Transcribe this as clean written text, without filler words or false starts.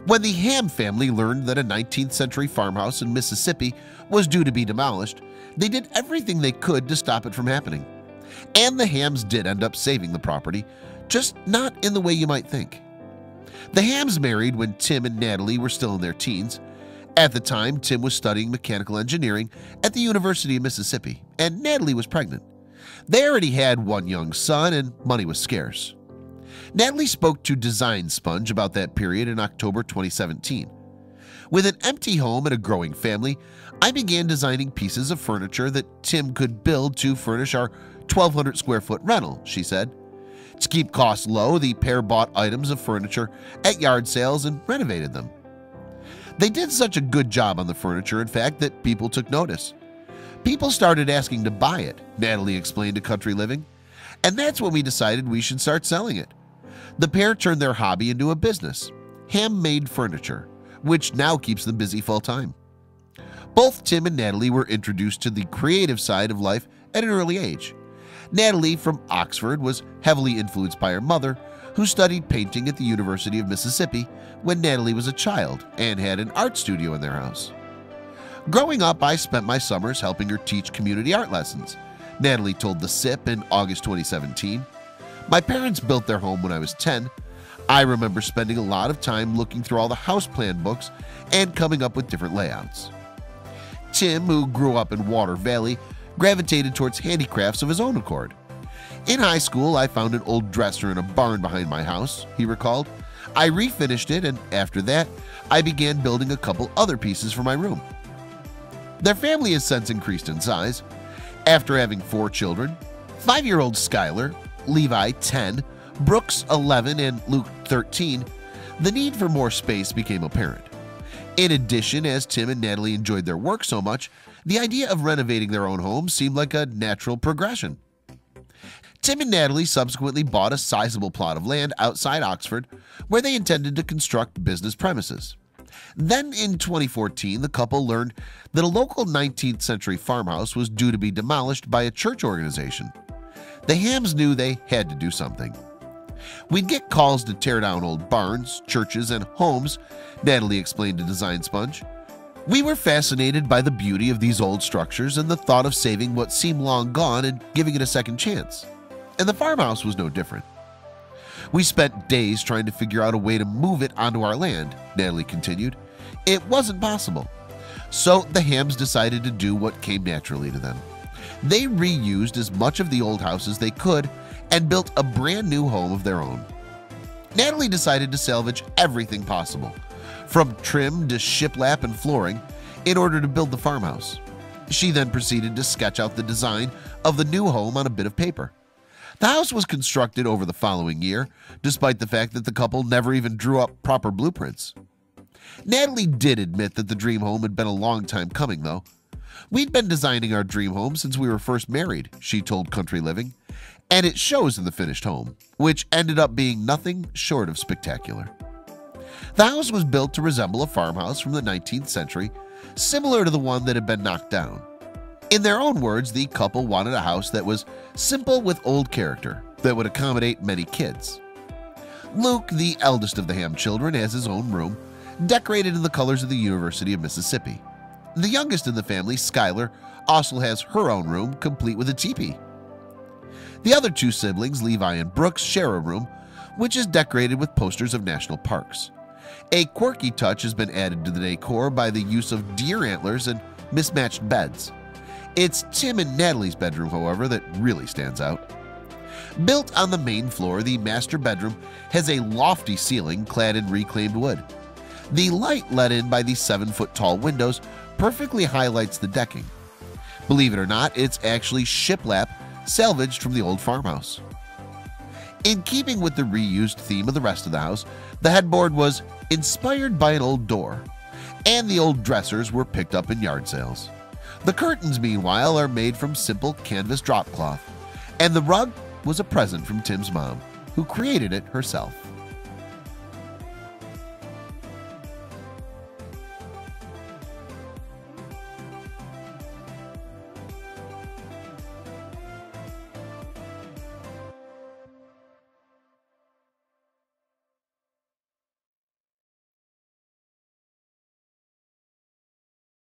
When the Ham family learned that a 19th century farmhouse in Mississippi was due to be demolished, they did everything they could to stop it from happening. And the Hams did end up saving the property, just not in the way you might think. The Hams married when Tim and Natalie were still in their teens. At the time, Tim was studying mechanical engineering at the University of Mississippi, and Natalie was pregnant. They already had one young son, and money was scarce. Natalie spoke to Design Sponge about that period in October 2017. With an empty home and a growing family, I began designing pieces of furniture that Tim could build to furnish our 1,200 square foot rental, she said. To keep costs low, the pair bought items of furniture at yard sales and renovated them. They did such a good job on the furniture, in fact, that people took notice. People started asking to buy it, Natalie explained to Country Living, and that's when we decided we should start selling it. The pair turned their hobby into a business, Ham-Made Furniture, which now keeps them busy full-time. Both Tim and Natalie were introduced to the creative side of life at an early age. Natalie from Oxford was heavily influenced by her mother, who studied painting at the University of Mississippi when Natalie was a child and had an art studio in their house. Growing up, I spent my summers helping her teach community art lessons, Natalie told The Sip in August 2017. My parents built their home when I was 10. I remember spending a lot of time looking through all the house plan books and coming up with different layouts. Tim, who grew up in Water Valley, gravitated towards handicrafts of his own accord. In high school, I found an old dresser in a barn behind my house, he recalled. I refinished it, and after that, I began building a couple other pieces for my room. Their family has since increased in size. After having 4 children, 5-year-old Skylar, Levi 10, Brooks 11, and Luke 13, the need for more space became apparent. In addition, as Tim and Natalie enjoyed their work so much, the idea of renovating their own home seemed like a natural progression. Tim and Natalie subsequently bought a sizable plot of land outside Oxford where they intended to construct business premises. Then in 2014, the couple learned that a local 19th century farmhouse was due to be demolished by a church organization. The Hams knew they had to do something. We'd get calls to tear down old barns, churches, and homes, Natalie explained to Design Sponge. We were fascinated by the beauty of these old structures and the thought of saving what seemed long gone and giving it a second chance. And the farmhouse was no different. We spent days trying to figure out a way to move it onto our land, Natalie continued. It wasn't possible. So the Hams decided to do what came naturally to them. They reused as much of the old house as they could and built a brand new home of their own. Natalie decided to salvage everything possible, from trim to shiplap and flooring, in order to build the farmhouse. She then proceeded to sketch out the design of the new home on a bit of paper. The house was constructed over the following year, despite the fact that the couple never even drew up proper blueprints. Natalie did admit that the dream home had been a long time coming, though. We'd been designing our dream home since we were first married, she told Country Living, and it shows in the finished home, which ended up being nothing short of spectacular. The house was built to resemble a farmhouse from the 19th century, similar to the one that had been knocked down. In their own words, the couple wanted a house that was simple with old character, that would accommodate many kids. Luke, the eldest of the Ham children, has his own room, decorated in the colors of the University of Mississippi. The youngest in the family, Skylar, also has her own room, complete with a teepee. The other 2 siblings, Levi and Brooks, share a room, which is decorated with posters of national parks. A quirky touch has been added to the decor by the use of deer antlers and mismatched beds. It's Tim and Natalie's bedroom, however, that really stands out. Built on the main floor, the master bedroom has a lofty ceiling clad in reclaimed wood. The light let in by the 7-foot-tall windows perfectly highlights the decking. Believe it or not, it's actually shiplap salvaged from the old farmhouse. In keeping with the reused theme of the rest of the house, the headboard was inspired by an old door, and the old dressers were picked up in yard sales. The curtains, meanwhile, are made from simple canvas drop cloth, and the rug was a present from Tim's mom, who created it herself.